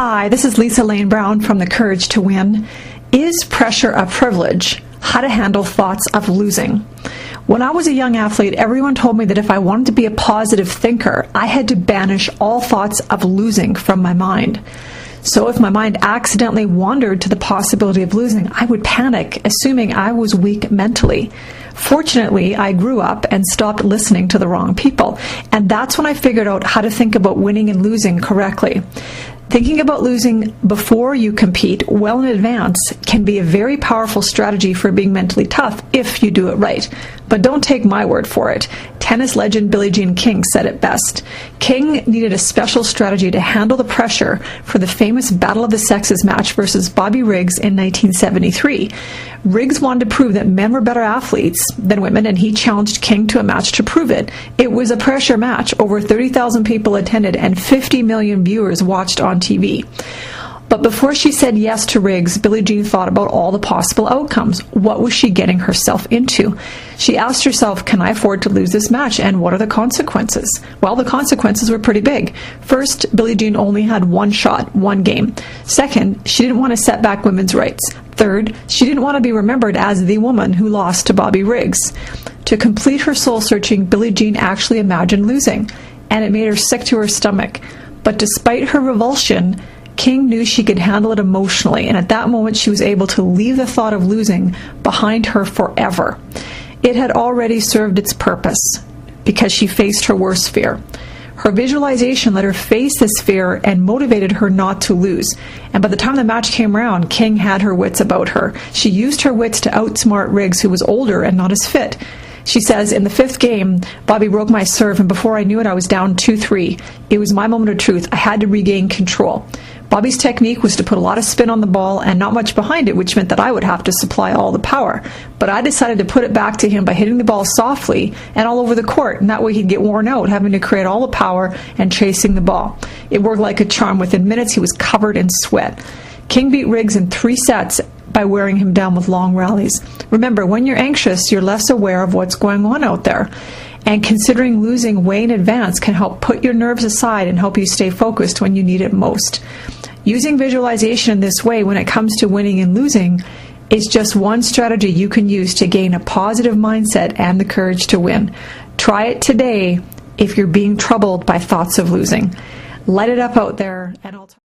Hi, this is Lisa Lane Brown from The Courage to Win. Is pressure a privilege? How to handle thoughts of losing. When I was a young athlete, everyone told me that if I wanted to be a positive thinker, I had to banish all thoughts of losing from my mind. So if my mind accidentally wandered to the possibility of losing, I would panic, assuming I was weak mentally. Fortunately, I grew up and stopped listening to the wrong people, and that's when I figured out how to think about winning and losing correctly. Thinking about losing before you compete well in advance can be a very powerful strategy for being mentally tough if you do it right. But don't take my word for it. Tennis legend Billie Jean King said it best. King needed a special strategy to handle the pressure for the famous Battle of the Sexes match versus Bobby Riggs in 1973. Riggs wanted to prove that men were better athletes than women, and he challenged King to a match to prove it. It was a pressure match. Over 30,000 people attended and 50 million viewers watched on TV. But before she said yes to Riggs, Billie Jean thought about all the possible outcomes. What was she getting herself into? She asked herself, can I afford to lose this match, and what are the consequences? Well, the consequences were pretty big. First, Billie Jean only had one shot, one game. Second, she didn't want to set back women's rights. Third, she didn't want to be remembered as the woman who lost to Bobby Riggs. To complete her soul-searching, Billie Jean actually imagined losing, and it made her sick to her stomach. But despite her revulsion, King knew she could handle it emotionally, and at that moment she was able to leave the thought of losing behind her forever. It had already served its purpose because she faced her worst fear. Her visualization let her face this fear and motivated her not to lose. And by the time the match came around, King had her wits about her. She used her wits to outsmart Riggs, who was older and not as fit. She says, in the fifth game, Bobby broke my serve, and before I knew it, I was down 2-3. It was my moment of truth. I had to regain control. Bobby's technique was to put a lot of spin on the ball and not much behind it, which meant that I would have to supply all the power. But I decided to put it back to him by hitting the ball softly and all over the court, and that way he'd get worn out, having to create all the power and chasing the ball. It worked like a charm. Within minutes, he was covered in sweat. King beat Riggs in 3 sets by wearing him down with long rallies. Remember, when you're anxious, you're less aware of what's going on out there. And considering losing way in advance can help put your nerves aside and help you stay focused when you need it most. Using visualization in this way when it comes to winning and losing is just one strategy you can use to gain a positive mindset and the courage to win. Try it today if you're being troubled by thoughts of losing. Light it up out there, and I'll talk